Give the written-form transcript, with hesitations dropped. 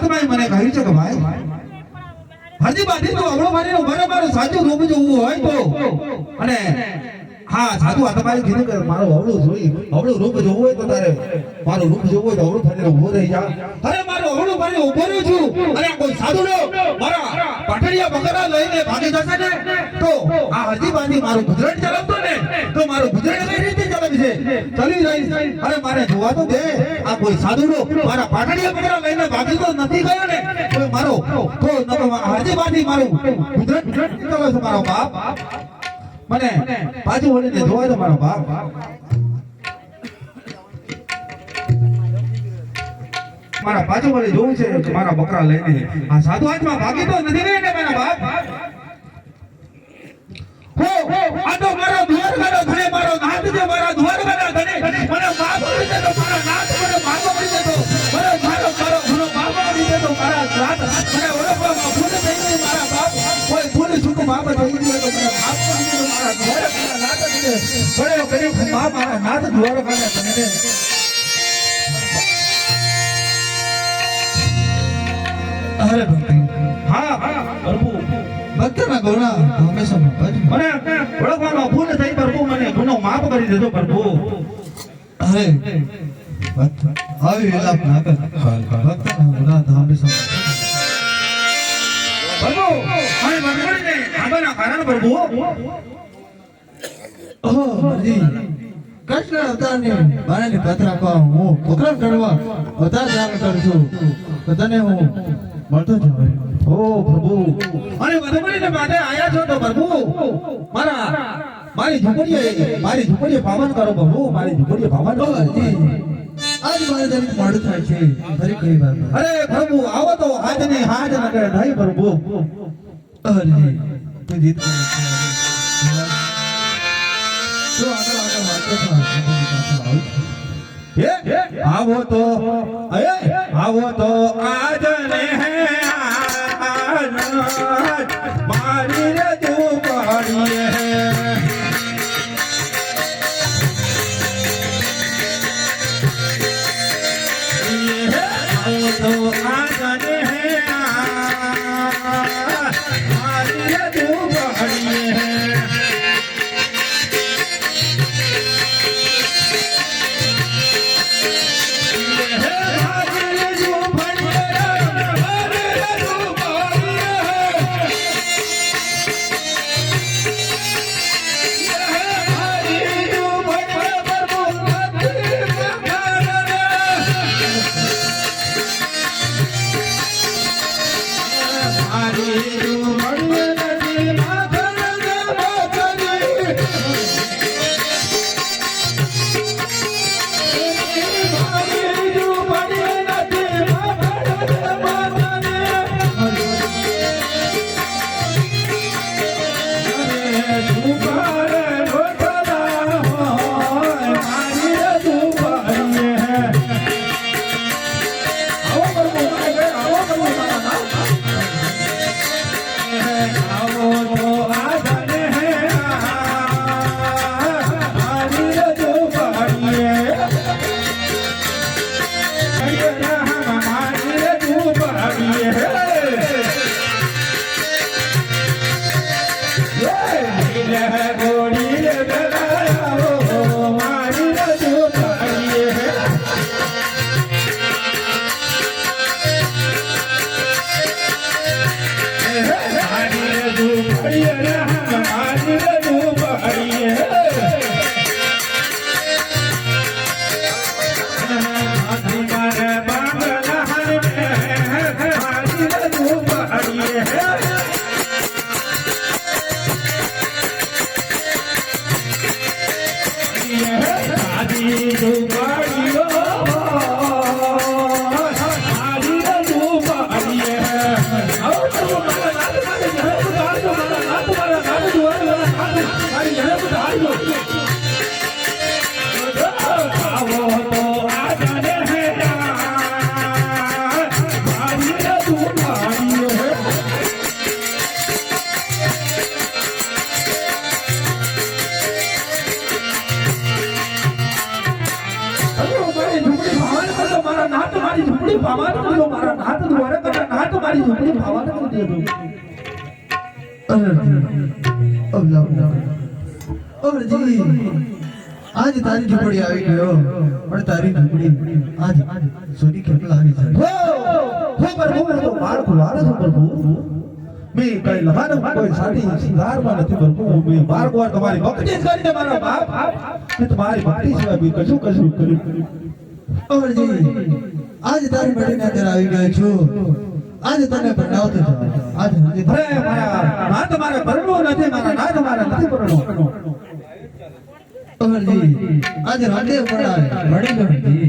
મહાત્માએ મને કહ્યું છે કે ભાઈ હજી બાધી તો અવળો મારીને બરાબર સાચું રૂપ જોવું હોય તો અને હા સાધુ આ તમારે કીધું કે મારું અવળું રૂપ જોવું હોય તો તારે મારું રૂપ જોવું હોય તો અવળું થઈને ઊભો રહી જા. અરે મારું અવળું મારી ઊભો રહ્યો છું અને કોઈ સાધુ નો મારા પાટડિયા બકરા લઈને ભાગી જશે ને તો આ હજી બાધી મારું ગુજરાત ચલાવતો ને તો મારું ગુજરાત કઈ રીતે ચલાવી છે ચલી રહીશ. અરે મારે જોવા તો દે આ કોઈ સાધુ નો મારા પાટડિયા બકરા લઈને ભાગી તો નથી ગયો ને કોઈ મારો તો હજી બાધી મારું ગુજરાત ચલાવે છે મારો બાપ. મને પાછું વળીને જોવા દો મારો બાપ. મારા પાછું વળી જોવું છે કે મારા બકરા લઈને આ સાધુ હાથમાં ભાગી તો નથી ગઈ ને મારા બાપ. હો આ તો મારો દ્વાર ગાડો ધણે મારો નાથ છે મારા દ્વાર ગાડા ધણે મને બાપ કરી દે તો મારા નાથ મને બાપ કરી દે તો મને મારો બાપ કરી દે તો મારા રાત મને ઓળખવામાં ભૂલ થઈ ગઈ મારા બાપ. કોઈ ભૂલ ચૂક બાપ થઈ ગઈ તો મને બાપ કરી દે મારા દ્વાર ગાડા નાથ છે બડે કરી બાપ મારા નાથ દ્વાર ગાડા ધણે. અરે ભક્તિ હા પ્રભુ ભક્તના ગોળા હંમેશા મને ઓળખવામાં ભૂલ થઈ પ્રભુ મને ગુનો માફ કરી દેજો પ્રભુ. અરે ભક્ત આવી વિલાપ ના કર ભક્તના ગોળા હંમેશા પ્રભુ મને મનગણીને આબાના કારણ પ્રભુ ઓહ હરી કૃષ્ણ અવતારની બાણાની કથા કહો હું પોકરણ કરવા અવતાર ધારણ કરું છું તને હું મળતો જ હોય. ઓ પ્રભુ અને મનગણીને માટે આયા છો તો પ્રભુ મારી ઝૂંપડીએ પાવન કરો પ્રભુ મારી ઝૂંપડીએ પાવન કરો. આજ મારે જરીક મોડું થાય છે ફરી કઈ વાર. અરે પ્રભુ આવો તો હાજ ને હાજ ન કરે નહીં પ્રભુ. અરે તું જીત કરે તો આગળ વાતો છે આવો તો આજ ને મારી રજુ પાડીએ આવો તો આજ ને મારી રજુ પાડીએ ઝૂંપડી પાવા ન દો મારા નાથ દ્વારા કટા નાથ મારી ઝૂંપડી પાવા ન દો અરજી આજ તારી ઝૂંપડી આવી ગયો પણ તારી ઝૂંપડી આજ સોની કેટલા આવી છે હો પ્રભુ તો માર ખુલારો છું પ્રભુ મેં કઈ લહાનો કોઈ સાથી સિંગારમાં નથી પ્રભુ મેં માર કો તમારી ભક્તિ જ કરીને મારા બાપ મેં તમારી ભક્તિ સિવાય બી કશું કર્યું અરજી આજ તારી બેટીના ઘરે આવી ગયો છું આજ તને પરણાવતો છું આજ હજી અરે મારા ના તમારે પરણવો નથી મારા ના તમારે નથી પરણવો અરજી આજ રાતે પરણાવે મળી ગયો